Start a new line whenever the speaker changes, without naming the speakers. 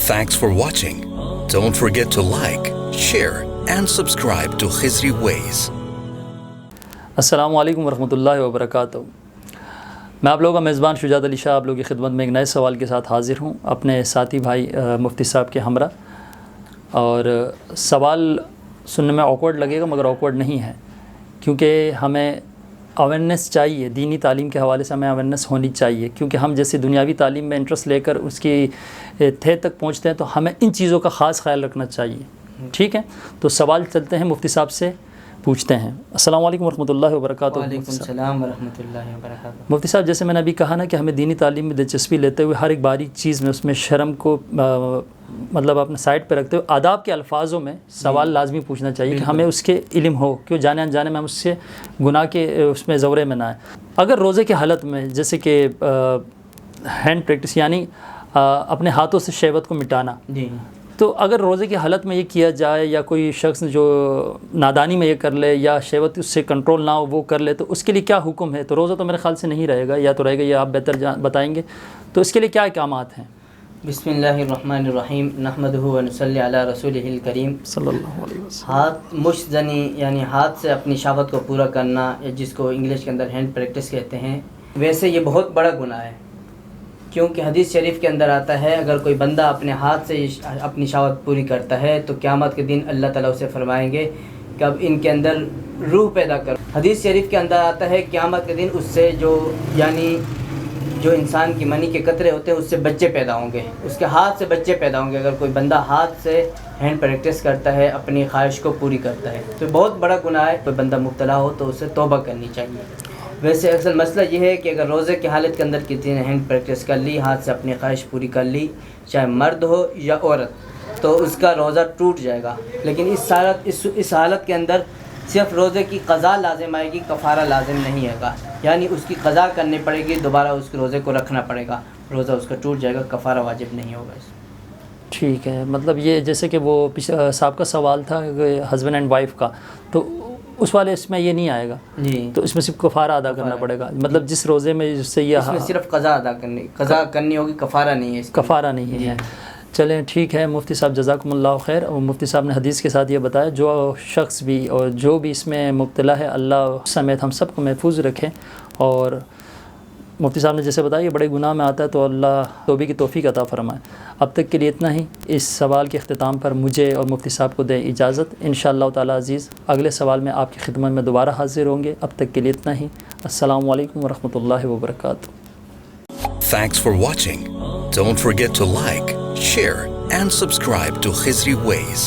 Thanks for watching. Don't forget to like, share and subscribe to Khizri Ways.
السلام علیکم ورحمۃ اللہ وبرکاتہ. میں آپ لوگوں کا میزبان شجاعت علی شاہ آپ لوگوں کی خدمت میں ایک نئے سوال کے ساتھ حاضر ہوں اپنے ساتھی بھائی مفتی صاحب کے ہمراہ. اور سوال سننے میں آکورڈ لگے گا مگر آکورڈ نہیں ہے، کیونکہ ہمیں اویئرنیس چاہیے. دینی تعلیم کے حوالے سے ہمیں اویئرنیس ہونی چاہیے، کیونکہ ہم جیسے دنیاوی تعلیم میں انٹرسٹ لے کر اس کی تہہ تک پہنچتے ہیں تو ہمیں ان چیزوں کا خاص خیال رکھنا چاہیے. ٹھیک ہے، تو سوال چلتے ہیں مفتی صاحب سے پوچھتے ہیں. السلام علیکم ورحمۃ اللہ وبرکاتہ.
وعلیکم السلام ورحمۃ اللہ وبرکاتہ.
مفتی صاحب، جیسے میں نے ابھی کہا نا کہ ہمیں دینی تعلیم میں دلچسپی لیتے ہوئے ہر ایک باریک چیز میں اس میں شرم کو مطلب اپنے سائڈ پہ رکھتے ہوئے آداب کے الفاظوں میں سوال لازمی پوچھنا چاہیے کہ ہمیں اس کے علم ہو، کیوں جانے انجانے میں ہم اس سے گناہ کے اس میں زورے میں نہ آئے. اگر روزے کی حالت میں جیسے کہ ہینڈ پریکٹس یعنی اپنے ہاتھوں سے شہوت کو مٹانا،
جی،
تو اگر روزے کی حالت میں یہ کیا جائے یا کوئی شخص جو نادانی میں یہ کر لے یا شہوت اس سے کنٹرول نہ ہو وہ کر لے، تو اس کے لیے کیا حکم ہے؟ تو روزہ تو میرے خیال سے نہیں رہے گا، یا تو رہے گا یا آپ بہتر بتائیں گے. تو اس کے لیے کیا احکامات ہیں؟
بسم اللہ الرحمن الرحیم. نحمدہ و نصلی علی رسولہ الکریم.
صلی اللہ علیہ وسلم.
ہاتھ مشت زنی یعنی ہاتھ سے اپنی شہوت کو پورا کرنا، یا جس کو انگلش کے اندر ہینڈ پریکٹس کہتے ہیں، ویسے یہ بہت بڑا گناہ ہے. کیونکہ حدیث شریف کے اندر آتا ہے اگر کوئی بندہ اپنے ہاتھ سے اپنی شہوت پوری کرتا ہے تو قیامت کے دن اللہ تعالیٰ اسے فرمائیں گے کہ اب ان کے اندر روح پیدا کر. حدیث شریف کے اندر آتا ہے قیامت کے دن اس سے جو انسان کی منی کے قطرے ہوتے ہیں اس سے بچے پیدا ہوں گے، اس کے ہاتھ سے بچے پیدا ہوں گے. اگر کوئی بندہ ہاتھ سے ہینڈ پریکٹس کرتا ہے، اپنی خواہش کو پوری کرتا ہے، تو بہت بڑا گناہ ہے. کوئی بندہ مبتلا ہو تو اسے توبہ کرنی چاہیے. ویسے اصل مسئلہ یہ ہے کہ اگر روزے کی حالت کے اندر کسی نے ہینڈ پریکٹس کر لی، ہاتھ سے اپنی خواہش پوری کر لی، چاہے مرد ہو یا عورت، تو اس کا روزہ ٹوٹ جائے گا. لیکن اس حالت کے اندر صرف روزے کی قضا لازم آئے گی، کفارہ لازم نہیں ہے گا. یعنی اس کی قضا کرنی پڑے گی، دوبارہ اس کے روزے کو رکھنا پڑے گا، روزہ اس کا ٹوٹ جائے گا، کفارہ واجب نہیں ہوگا اس.
ٹھیک ہے، مطلب یہ جیسے کہ وہ صاحب کا سوال تھا ہسبینڈ اینڈ وائف کا، تو اس والے اس میں یہ نہیں آئے گا.
جی،
تو اس میں صرف کفارہ ادا کرنا پڑے گا. مطلب جس روزے میں جس سے یہ
اس میں صرف قضا کرنی ہوگی، کفارہ نہیں ہے.
کفارہ نہیں ہے. چلیں ٹھیک ہے مفتی صاحب، جزاکم اللہ خیر. اور مفتی صاحب نے حدیث کے ساتھ یہ بتایا جو شخص بھی اور جو بھی اس میں مبتلا ہے اللہ سمیت ہم سب کو محفوظ رکھیں. اور مفتی صاحب نے جیسے بتایا یہ بڑے گناہ میں آتا ہے تو اللہ توبہ کی توفیق عطا فرمائے. اب تک کے لیے اتنا ہی. اس سوال کے اختتام پر مجھے اور مفتی صاحب کو دیں اجازت. انشاءاللہ تعالی عزیز اگلے سوال میں آپ کی خدمت میں دوبارہ حاضر ہوں گے. اب تک کے لیے اتنا ہی. السلام علیکم ورحمۃ اللہ وبرکاتہ.
Thanks for watching. Don't forget to like, share and subscribe to Khizri Ways.